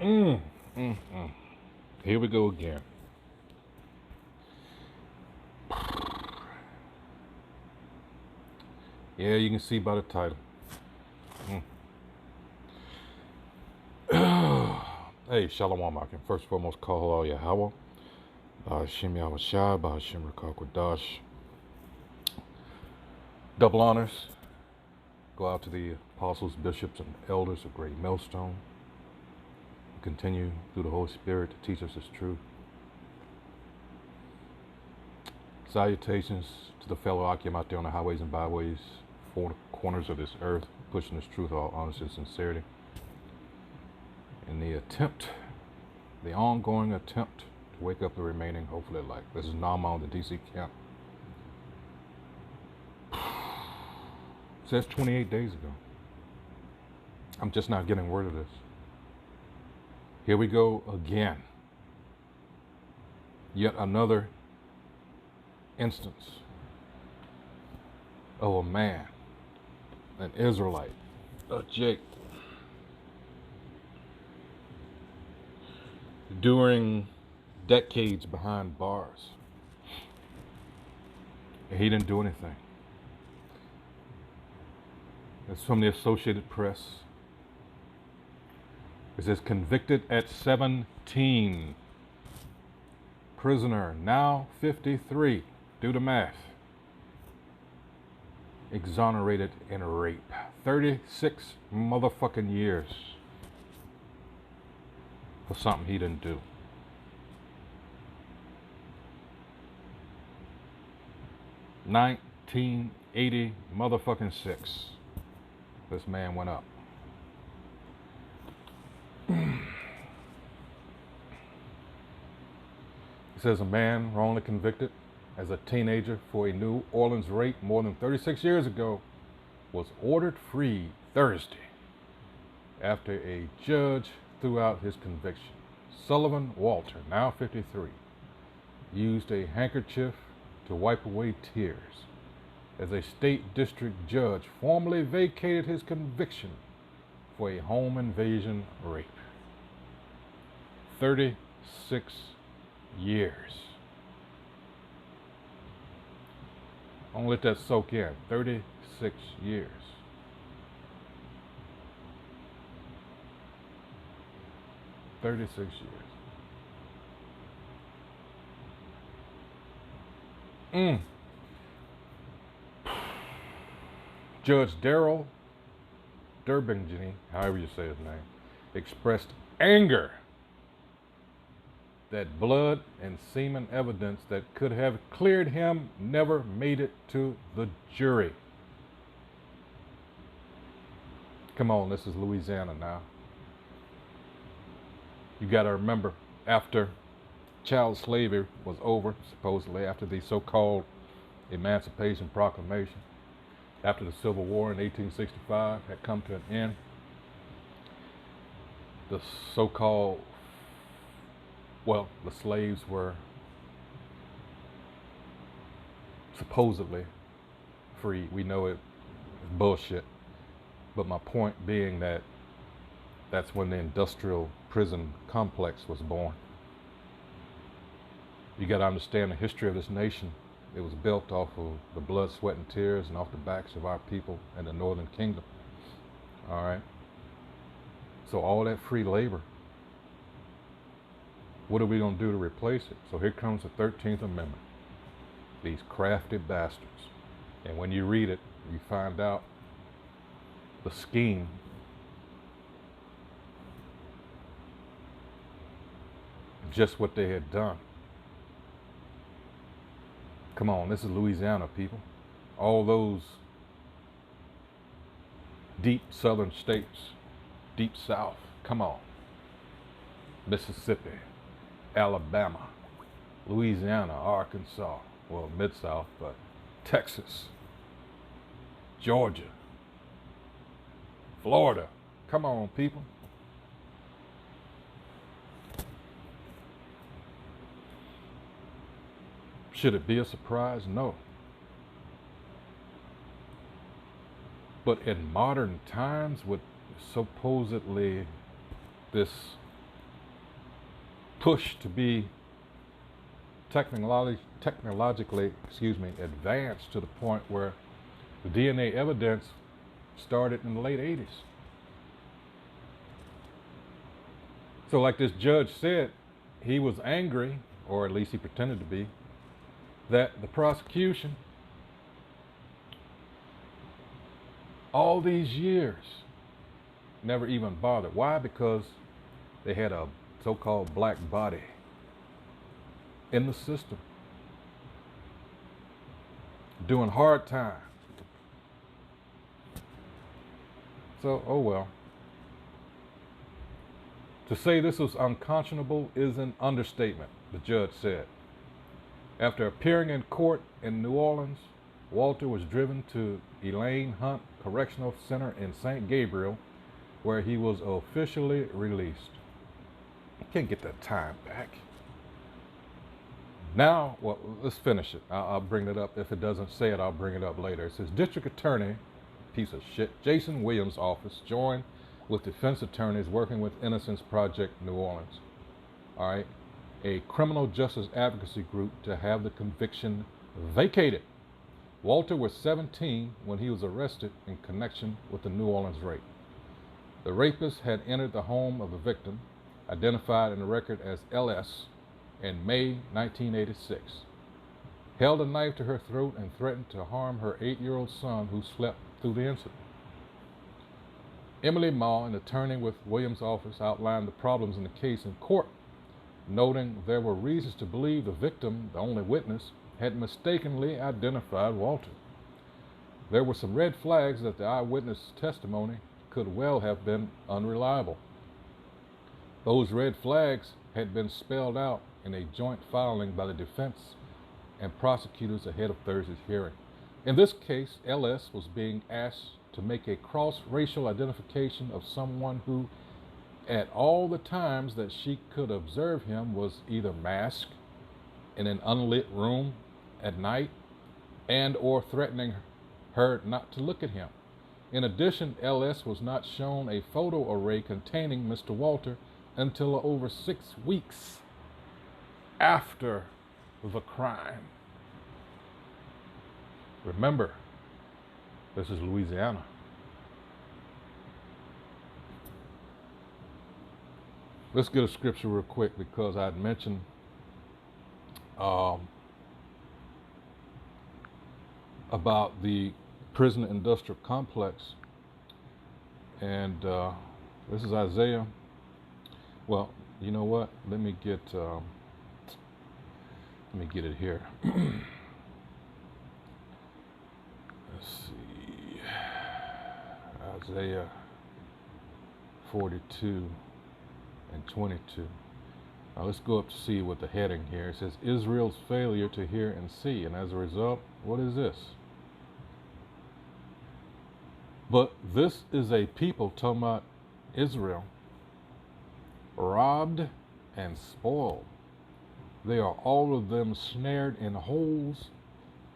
Mm, mm, mm. Here we go again. Yeah, you can see by the title. Hey, Shalom Akim. First and foremost, call all Yahweh. Bahashim Yahweh Shai, Bahashim Rakakwadash. Double honors go out to the apostles, bishops, and elders of Great Millstone. Continue through the Holy Spirit to teach us His truth. Salutations to the fellow Akim out there on the highways and byways, four corners of this earth, pushing this truth, all honesty and sincerity. In the ongoing attempt to wake up the remaining, hopefully, like this is Nama on the DC camp. It says 28 days ago. I'm just not getting word of this. Here we go again. Yet another instance of a man, an Israelite, a Jake, during decades behind bars. He didn't do anything. It's from the Associated Press. It says, convicted at 17. Prisoner, now 53. Do the math. Exonerated in rape. 36 motherfucking years for something he didn't do. $1980 motherfucking 6. This man went up. It says a man wrongly convicted as a teenager for a New Orleans rape more than 36 years ago was ordered free Thursday after a judge threw out his conviction. Sullivan Walter, now 53, used a handkerchief to wipe away tears as a state district judge formally vacated his conviction for a home invasion rape. 36 years. I'm gonna let that soak in. 36 years. Judge Daryl Durbingeny, however you say his name, expressed anger that blood and semen evidence that could have cleared him never made it to the jury. Come on, this is Louisiana now. You got to remember, after child slavery was over, supposedly, after the so-called Emancipation Proclamation, after the Civil War in 1865 had come to an end, the so-called, the slaves were supposedly free. We know it's bullshit. But my point being that that's when the industrial prison complex was born. You got to understand the history of this nation. It was built off of the blood, sweat, and tears and off the backs of our people in the Northern Kingdom. All right? So all that free labor, what are we going to do to replace it? So here comes the 13th Amendment. These crafty bastards. And when you read it, you find out the scheme just what they had done. Come on, this is Louisiana, people. All those deep southern states, deep south, come on. Mississippi, Alabama, Louisiana, Arkansas, well, Mid-South, but Texas, Georgia, Florida. Come on, people. Should it be a surprise? No. But in modern times, with supposedly this pushed to be technologically, advanced to the point where the DNA evidence started in the late 80s. So like this judge said, he was angry, or at least he pretended to be, that the prosecution, all these years, never even bothered. Why? Because they had a so-called black body in the system doing hard time. So, oh well. To say this was unconscionable is an understatement, the judge said. After appearing in court in New Orleans, Walter was driven to Elaine Hunt Correctional Center in St. Gabriel, where he was officially released. You can't get that time back. Now, well, let's finish it. I'll bring it up. If it doesn't say it, I'll bring it up later. It says, District Attorney, piece of shit, Jason Williams' office joined with defense attorneys working with Innocence Project New Orleans. All right, a criminal justice advocacy group to have the conviction vacated. Walter was 17 when he was arrested in connection with the New Orleans rape. The rapist had entered the home of the victim, identified in the record as LS, in May 1986, held a knife to her throat and threatened to harm her 8-year-old son who slept through the incident. Emily Ma, an attorney with Williams' office, outlined the problems in the case in court, noting there were reasons to believe the victim, the only witness, had mistakenly identified Walter. There were some red flags that the eyewitness testimony could well have been unreliable. Those red flags had been spelled out in a joint filing by the defense and prosecutors ahead of Thursday's hearing. In this case, LS was being asked to make a cross-racial identification of someone who, at all the times that she could observe him, was either masked in an unlit room at night and or threatening her not to look at him. In addition, LS was not shown a photo array containing Mr. Walter until over 6 weeks after the crime. Remember, this is Louisiana. Let's get a scripture real quick because I'd mentioned about the prison industrial complex, and this is Isaiah. Well, you know what? Let me get it here. Let's see, Isaiah 42 and 22. Now let's go up to see what the heading here. It says Israel's failure to hear and see, and as a result, what is this? But this is a people, talking about Israel, robbed and spoiled. They are all of them snared in holes,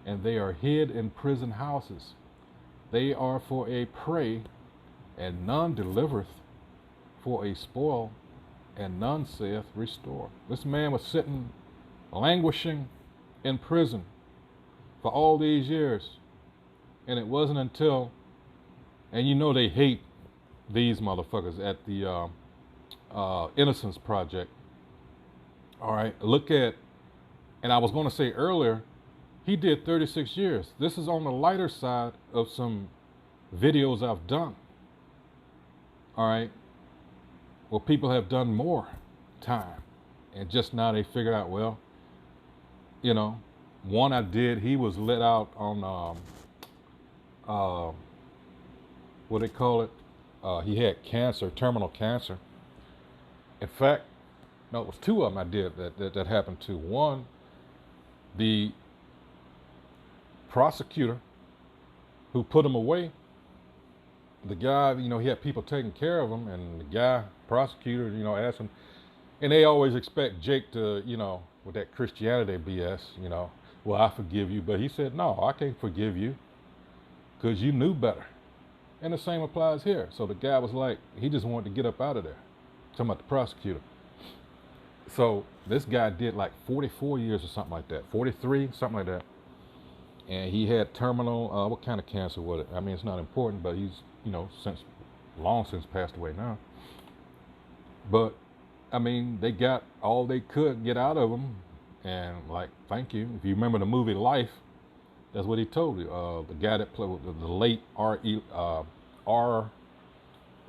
and they are hid in prison houses. They are for a prey, and none delivereth, for a spoil, and none saith restore. This man was sitting, languishing in prison for all these years, and it wasn't until, and you know they hate these motherfuckers at the Innocence Project. All right, look at, and I was going to say earlier, he did 36 years. This is on the lighter side of some videos I've done. All right, well, people have done more time, and just now they figured out, well, you know, one I did, he was let out on, what they call it? He had cancer, terminal cancer. In fact, no, it was two of them I did that happened to. One, the prosecutor who put him away, the guy, you know, he had people taking care of him, and the guy, prosecutor, you know, asked him, and they always expect Jake to, you know, with that Christianity BS, you know, well, I forgive you. But he said, no, I can't forgive you because you knew better. And the same applies here. So the guy was like, he just wanted to get up out of there. Talking about the prosecutor. So this guy did like 44 years or something like that, 43, something like that. And he had terminal, what kind of cancer was it? I mean, it's not important, but he's, long since passed away now. But, I mean, they got all they could get out of him. And, like, thank you. If you remember the movie Life, that's what he told you. The guy that played with the late R.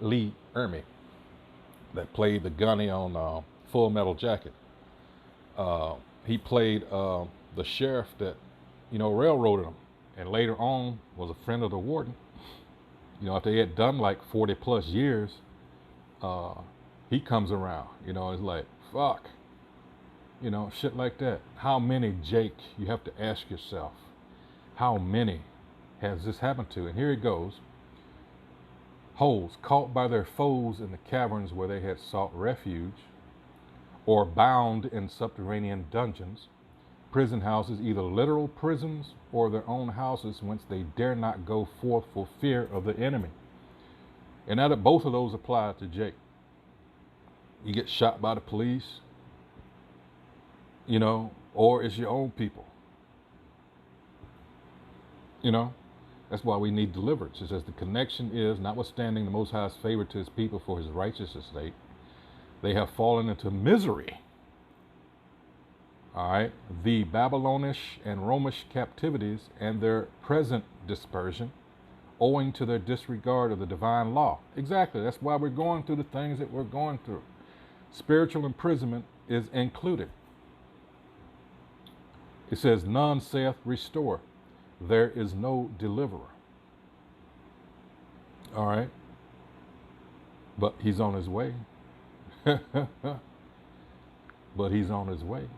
Lee Ermey, that played the gunny on Full Metal Jacket. He played the sheriff that, railroaded him, and later on was a friend of the warden. After they had done like 40 plus years, he comes around. It's like, fuck, shit like that. How many, Jake, you have to ask yourself, how many has this happened to? And here it goes. Holes caught by their foes in the caverns where they had sought refuge, or bound in subterranean dungeons, prison houses, either literal prisons or their own houses whence they dare not go forth for fear of the enemy. And now that both of those apply to Jake. You get shot by the police, or it's your own people. That's why we need deliverance. It says the connection is, notwithstanding the Most High's favor to his people for his righteous estate, they have fallen into misery. All right, the Babylonish and Romish captivities and their present dispersion, owing to their disregard of the divine law. Exactly, that's why we're going through the things that we're going through. Spiritual imprisonment is included. It says, none saith restore. There is no deliverer. All right, but he's on his way. But he's on his way.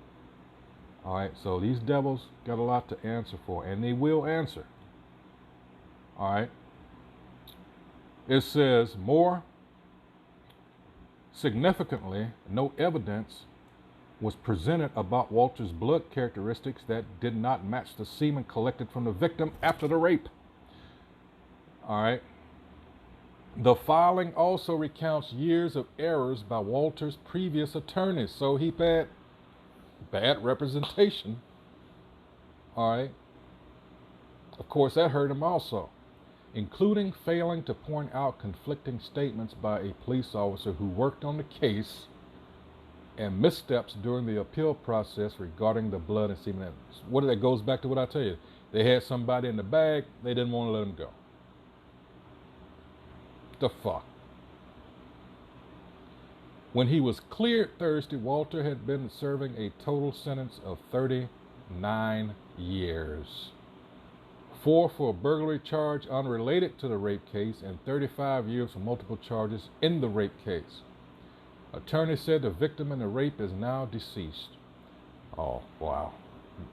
All right, so these devils got a lot to answer for, and they will answer. All right. It says, more significantly, no evidence was presented about Walter's blood characteristics that did not match the semen collected from the victim after the rape. All right. The filing also recounts years of errors by Walter's previous attorneys, so he had bad representation. All right. Of course, that hurt him also, including failing to point out conflicting statements by a police officer who worked on the case and missteps during the appeal process regarding the blood and semen evidence. What that goes back to what I tell you. They had somebody in the bag. They didn't want to let him go. The fuck? When he was cleared Thursday, Walter had been serving a total sentence of 39 years. 4 for a burglary charge unrelated to the rape case, and 35 years for multiple charges in the rape case. Attorney said the victim in the rape is now deceased. Oh, wow.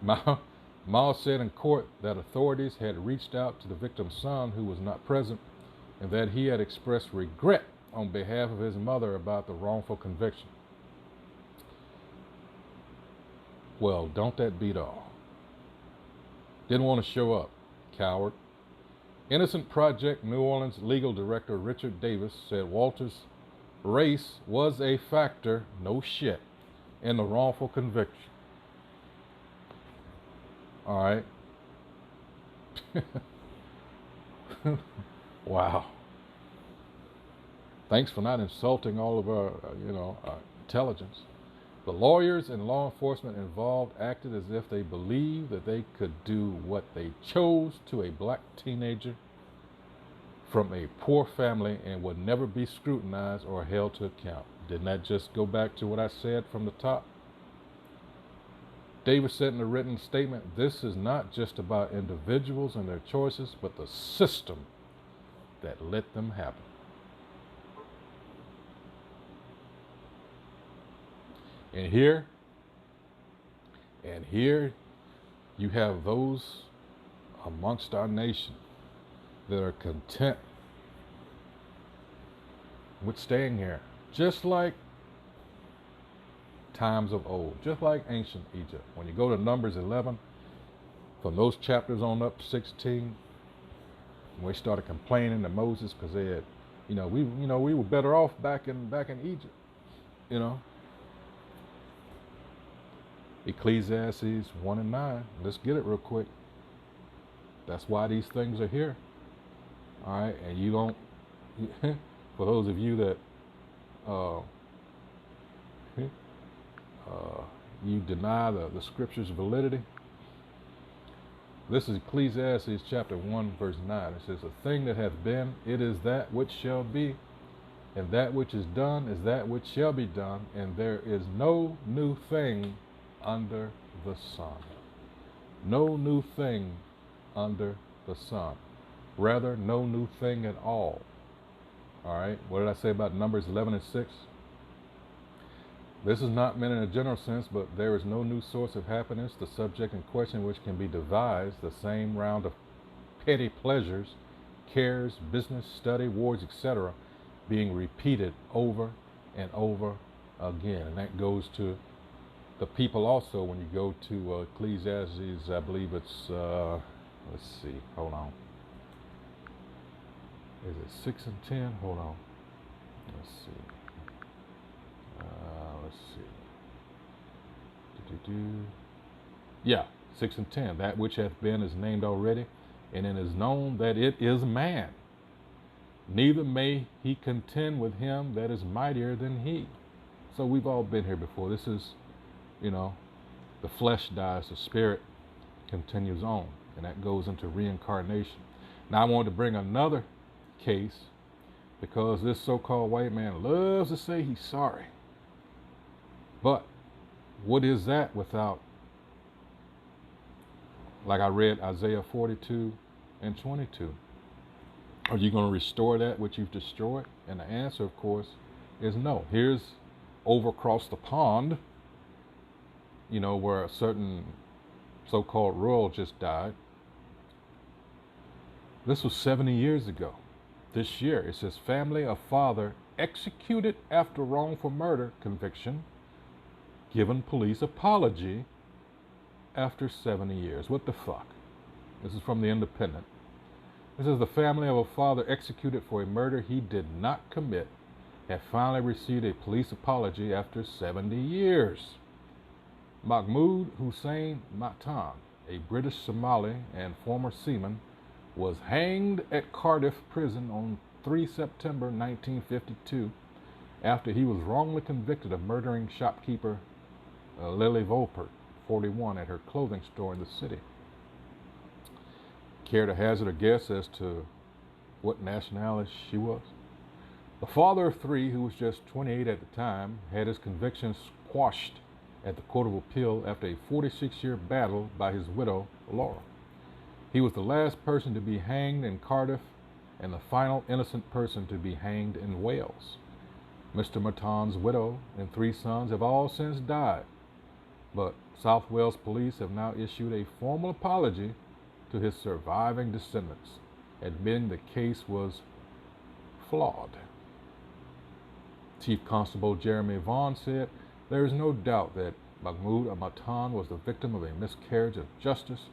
Mao said in court that authorities had reached out to the victim's son, who was not present, and that he had expressed regret on behalf of his mother about the wrongful conviction. Well, don't that beat all? Didn't want to show up, coward. Innocent Project New Orleans legal director Richard Davis said Walter's race was a factor, no shit, in the wrongful conviction. All right. Wow. Thanks for not insulting all of our, intelligence. The lawyers and law enforcement involved acted as if they believed that they could do what they chose to a black teenager from a poor family and would never be scrutinized or held to account. Didn't that just go back to what I said from the top? Davis said in a written statement, this is not just about individuals and their choices, but the system that let them happen. And here you have those amongst our nation that are content with staying here, just like times of old, just like ancient Egypt. When you go to Numbers 11, from those chapters on up to 16, when they started complaining to Moses because they had, we were better off back in Egypt, Ecclesiastes 1 and 9. Let's get it real quick. That's why these things are here. All right, and you don't, for those of you that uh, you deny the scripture's validity, this is Ecclesiastes chapter 1, verse 9. It says, a thing that hath been, it is that which shall be, and that which is done is that which shall be done, and there is no new thing under the sun. No new thing under the sun. Rather, no new thing at all. All right, what did I say about Numbers 11 and 6? This is not meant in a general sense, but there is no new source of happiness, the subject in question which can be devised, the same round of petty pleasures, cares, business, study, wars, etc., being repeated over and over again. And that goes to the people also when you go to Ecclesiastes, I believe it's, let's see, hold on. Is it 6 and 10? Hold on. Let's see. Let's see. Yeah, 6 and 10. That which hath been is named already, and it is known that it is man. Neither may he contend with him that is mightier than he. So we've all been here before. This is, the flesh dies, the spirit continues on, and that goes into reincarnation. Now I wanted to bring another case because this so-called white man loves to say he's sorry. But what is that without, like I read Isaiah 42 and 22? Are you going to restore that which you've destroyed? And the answer, of course, is no. Here's over across the pond, where a certain so-called royal just died. This was 70 years ago. This year, it says, family of father executed after wrongful murder conviction, given police apology after 70 years. What the fuck? This is from the Independent. This is the family of a father executed for a murder he did not commit have finally received a police apology after 70 years. Mahmoud Hussein Matan, a British Somali and former seaman, was hanged at Cardiff prison on 3 September 1952 after he was wrongly convicted of murdering shopkeeper Lily Volpert, 41, at her clothing store in the city. Care to hazard a guess as to what nationality she was? The father of three, who was just 28 at the time, had his conviction squashed at the Court of Appeal after a 46-year battle by his widow, Laura. He was the last person to be hanged in Cardiff and the final innocent person to be hanged in Wales. Mr. Matan's widow and 3 sons have all since died, but South Wales police have now issued a formal apology to his surviving descendants, admitting the case was flawed. Chief Constable Jeremy Vaughan said, "There is no doubt that Mahmoud Matan was the victim of a miscarriage of justice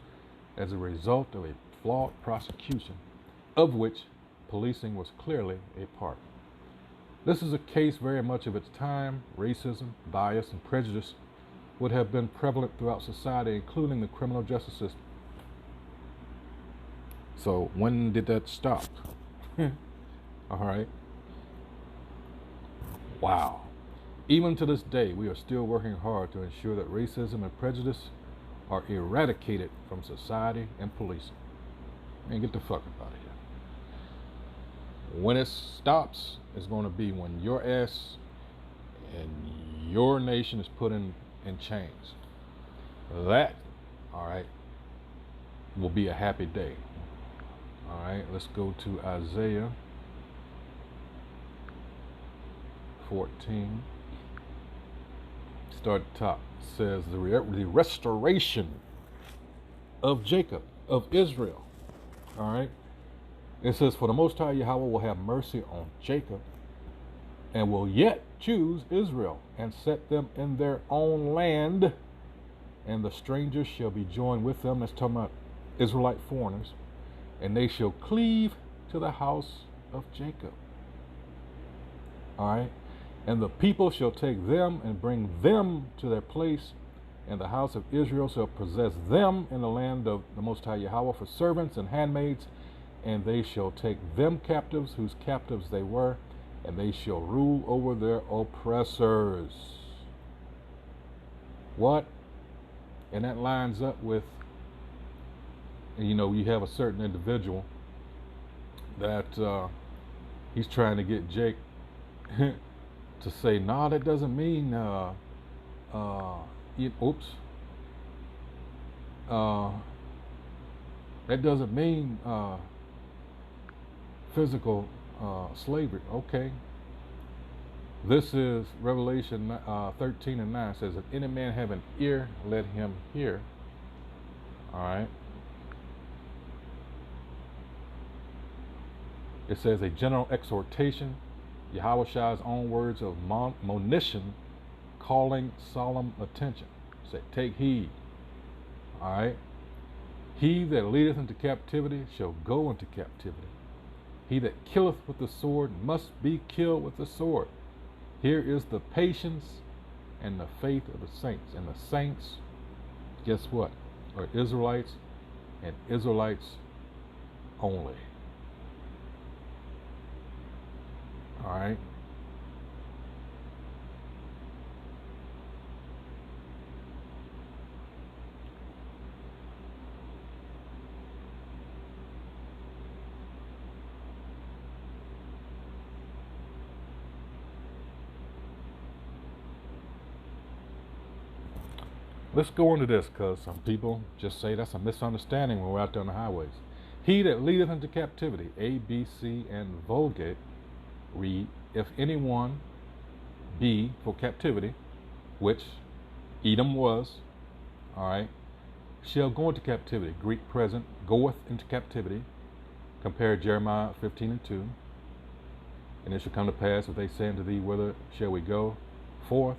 as a result of a flawed prosecution, of which policing was clearly a part. This is a case very much of its time. Racism, bias, and prejudice would have been prevalent throughout society, including the criminal justice system." So when did that stop? All right. Wow. Even to this day, we are still working hard to ensure that racism and prejudice are eradicated from society and policing. Man, get the fuck up out of here. When it stops, it's going to be when your ass and your nation is put in chains. That, all right, will be a happy day. All right, let's go to Isaiah 14. Start at the top. It says the restoration of Jacob, of Israel. All right. It says, "For the Most High Yahweh will have mercy on Jacob and will yet choose Israel and set them in their own land, and the strangers shall be joined with them." That's talking about Israelite foreigners. "And they shall cleave to the house of Jacob." All right. "And the people shall take them and bring them to their place, and the house of Israel shall possess them in the land of the Most High Yahweh for servants and handmaids, and they shall take them captives, whose captives they were, and they shall rule over their oppressors. What? And that lines up with, you have a certain individual that he's trying to get Jake to say, no, that doesn't mean, oops, that doesn't mean physical slavery. Okay. This is Revelation 13 and 9 says, if any man have an ear, let him hear. All right. It says a general exhortation, Yahweh Shai's own words of monition, calling solemn attention. Say, take heed. All right. He that leadeth into captivity shall go into captivity. He that killeth with the sword must be killed with the sword. Here is the patience and the faith of the saints. And the saints, guess what? Are Israelites, and Israelites only. All right. Let's go into this, because some people just say that's a misunderstanding when we're out there on the highways. He that leadeth into captivity, A, B, C, and Vulgate, read, if anyone be for captivity, which Edom was, all right, shall go into captivity. Greek present, goeth into captivity. Compare Jeremiah 15 and 2. And it shall come to pass, if they say unto thee, whither shall we go forth?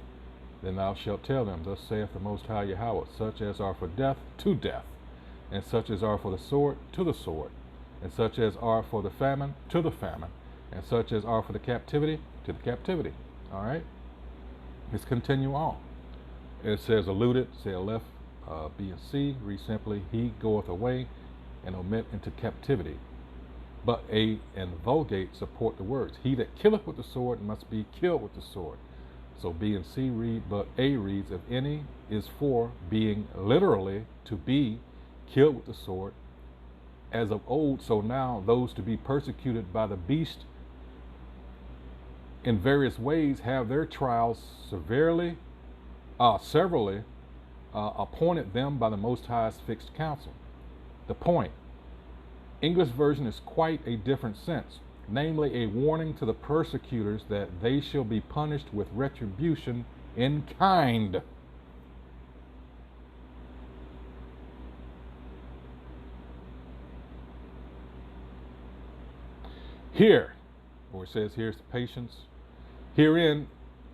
Then thou shalt tell them, thus saith the Most High Yahweh, such as are for death, to death, and such as are for the sword, to the sword, and such as are for the famine, to the famine, and such as are for the captivity, to the captivity. All right? Let's continue on. It says alluded, say left, B and C, read simply, he goeth away, and omit into captivity. But A and Vulgate support the words, he that killeth with the sword must be killed with the sword. So B and C read, but A reads, if any is for being literally to be killed with the sword, as of old, so now those to be persecuted by the beast in various ways have their trials severally appointed them by the Most High's fixed counsel. The point, English version is quite a different sense, namely a warning to the persecutors that they shall be punished with retribution in kind. Here, where it says here's the patience, herein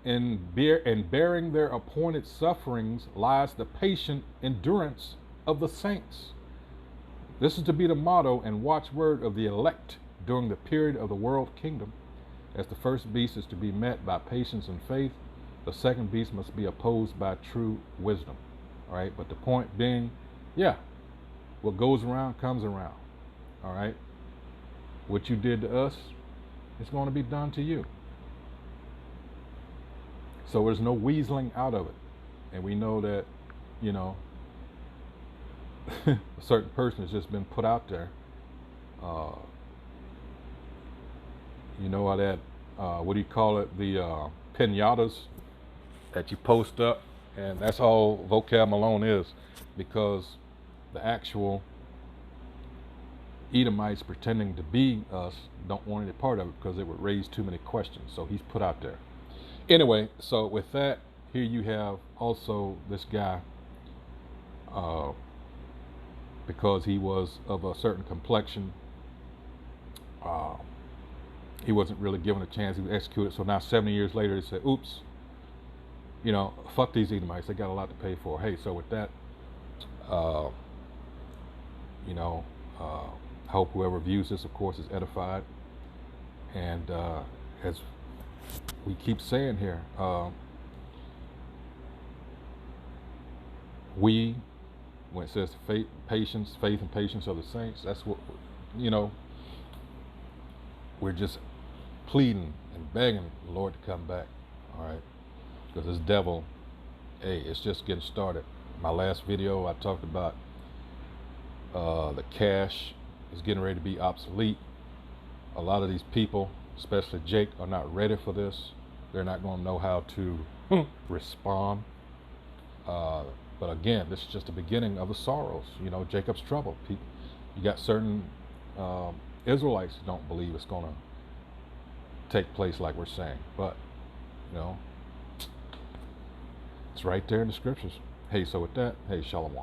in bearing their appointed sufferings lies the patient endurance of the saints. This is to be the motto and watchword of the elect during the period of the world kingdom. As the first beast is to be met by patience and faith, the second beast must be opposed by true wisdom. All right, but the point being, what goes around comes around. All right, what you did to us is going to be done to you. So there's no weaseling out of it. And we know that, a certain person has just been put out there. You know how that, what do you call it, the pinatas that you post up, and that's all Vocab Malone is, because the actual Edomites pretending to be us don't want any part of it because it would raise too many questions. So he's put out there. Anyway, so with that, here you have also this guy, because he was of a certain complexion, he wasn't really given a chance. He was executed. So now 70 years later, he said, oops, fuck these Edomites. They got a lot to pay for. Hey, so with that, I hope whoever views this, of course, is edified. And as we keep saying here, We, when it says faith, patience, faith and patience of the saints, that's what, you know, we're just pleading and begging the Lord to come back, all right? Because this devil, hey, it's just getting started. My last video, I talked about the cash is getting ready to be obsolete. A lot of these people, especially Jake, are not ready for this. They're not going to know how to respond. But again, this is just the beginning of the sorrows. You know, Jacob's trouble. You got certain Israelites who don't believe it's going to take place like we're saying. But, you know, it's right there in the scriptures. Hey, so with that, hey, shalom.